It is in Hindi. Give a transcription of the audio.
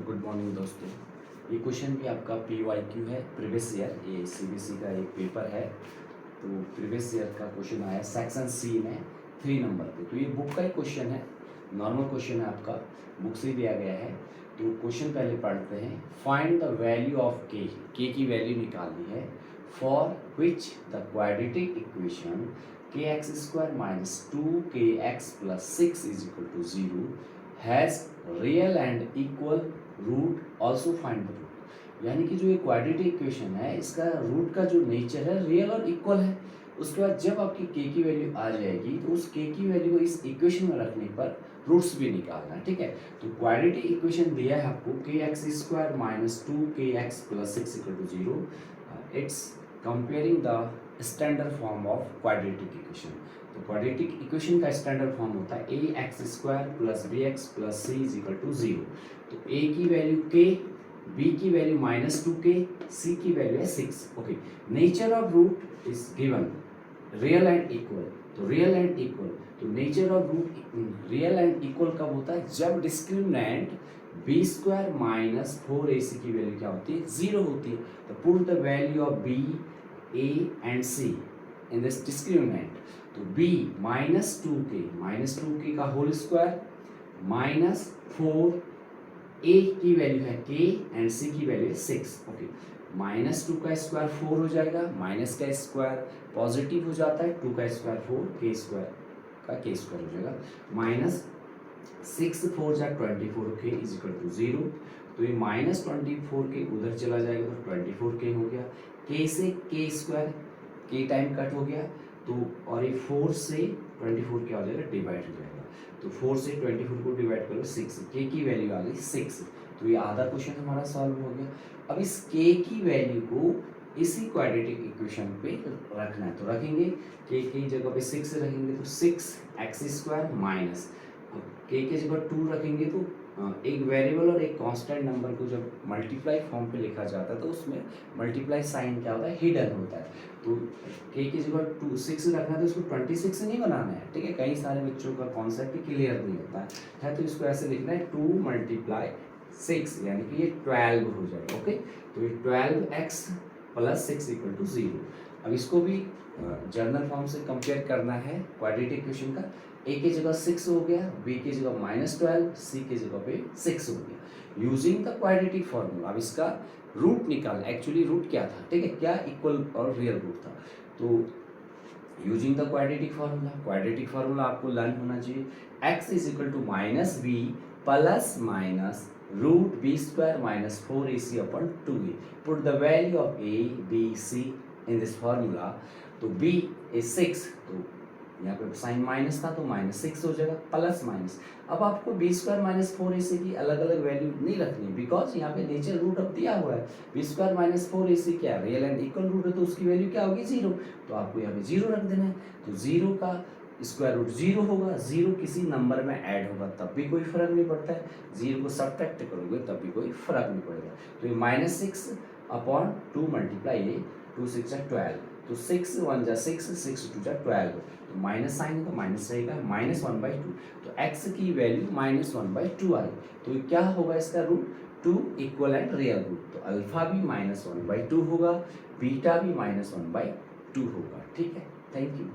गुड मॉर्निंग दोस्तों। ये क्वेश्चन भी आपका PYQ है, प्रीवियस ईयर। ये CBSE का एक पेपर है। तो प्रीवियस ईयर का क्वेश्चन आया सेक्शन C में 3 नंबर पे। तो ये बुक का ही क्वेश्चन है, नॉर्मल क्वेश्चन है, आपका बुक से ही दिया गया है। तो क्वेश्चन पहले पढ़ते हैं। फाइंड द वैल्यू ऑफ के की वैल्यू निकालनी है for which the quadratic equation kx² minus 2kx plus 6 is equal to 0 has real and equal root, also find the root. यानी कि जो ये क्वाड्रेटिक इक्वेशन है, इसका रूट का जो नेचर है रियल और इक्वल है। उसके बाद जब आपकी के वैल्यू आ जाएगी तो उस के की वैल्यू को इस इक्वेशन में रखने पर रूट्स भी निकालना है, ठीक है। तो क्वाड्रेटिक इक्वेशन दिया है आपको kx² minus 2kx plus 6 equal to 0। It's comparing the standard form of quadratic equation. तो क्वाड्रेटिक इक्वेशन का स्टैंडर्ड फॉर्म होता है ax² plus bx plus c is equal to 0। तो a की वैल्यू k, b की वैल्यू माइनस 2k, c की वैल्यू है 6। Okay, nature of root is given real and equal. तो रियल एंड इक्वल, तो nature of root real and equal कब होता है? जब डिस्क्रिमिनेंट b² माइनस 4ac की वैल्यू क्या होती है? 0 होती है। तो put the value of b, a and c in this discriminant. तो b माइनस 2k का होल स्क्वायर माइनस 4, a की वैल्यू है k एंड c की वैल्यू है 6। ओके, माइनस 2 का स्क्वायर 4 हो जाएगा, माइनस का स्क्वायर पॉजिटिव हो जाता है, 2 का स्क्वायर 4, k स्क्वायर का k स्क्वायर हो जाएगा, माइनस 6 4 जा 24k इज इक्वल टू 0। तो ये माइनस 24k उधर चला जाएगा तो 24k हो गया, k से k square k time cut हो गया। तो और ये 4 से 24 क्या हो जाएगा? डिवाइड हो जाएगा। तो 4 से 24 को डिवाइड करो 6, k की वैल्यू आ गई 6। तो ये आधा क्वेश्चन हमारा सॉल्व हो गया। अब इस k की वैल्यू को इसी क्वाड्रेटिक इक्वेशन पे रखना है। तो रखेंगे k की जगह पे 6 रखेंगे तो 6x² माइनस, k की जगह 2 रखेंगे तो एक वेरिएबल और एक कांस्टेंट नंबर को जब मल्टीप्लाई फॉर्म पे लिखा जाता है तो उसमें मल्टीप्लाई साइन क्या होता है? हिडन होता है। तो k की जगह 6 रखना है तो इसको 26 से नहीं बनाना है, ठीक है। कई सारे बच्चों का कॉन्सेप्ट क्लियर नहीं होता है तो इसको ऐसे लिखना है 2 मल्टीप्लाई 6, यानी कि ये 12 हो जाएगा। ओके, तो ये 12x प्लस 6 इक्वल टू 0। अब इसको भी जर्नल फॉर्म से कंपेयर करना है क्वाड्रेटिक इक्वेशन का। a की जगह 6 हो गया, b की जगह -12, c की जगह पे 6 हो गया यूजिंग द क्वाड्रेटिक फॉर्मूला। अब इसका रूट निकाल, एक्चुअली रूट क्या था, ठीक है, क्या इक्वल और रियल रूट था। तो यूजिंग द क्वाड्रेटिक फार्मूला आपको लर्न होना चाहिए। x is equal to minus B plus minus root b² minus 4ac upon 2a। Put the value of a, b, c in this formula. तो b इज 6, तो यहाँ पे साइन माइनस था तो -6 हो जाएगा, प्लस माइनस। अब आपको b² माइनस 4ac की अलग अलग वैल्यू नहीं रखनी, बिकॉज यहाँ पे नेचर रूट अब दिया हुआ है। b² माइनस 4ac क्या रियल एंड इक्वल रूट है, तो उसकी वैल्यू क्या होगी? 0। तो आपको यहाँ पे 0 रख देना है। तो 0 का स्क्वायर रूट 0 होगा, 0 किसी नंबर में ऐड होगा तब भी कोई फर्क नहीं पड़ता है, 0 को सब्ट्रैक्ट करोगे तब भी कोई फर्क नहीं पड़ेगा। तो ये -6 अपॉन 2 मल्टीप्लाई ये 2 6 12, तो 6 1 जा 6, 6 2 जा 12। तो माइनस साइन है तो माइनस रहेगा, -1/2। तो x की वैल्यू -1/2 आई। तो क्या होगा इसका root? 2 equal and real root. तो अल्फा भी -1/2 होगा, बीटा भी -1/2 होगा, ठीक है। Thank you.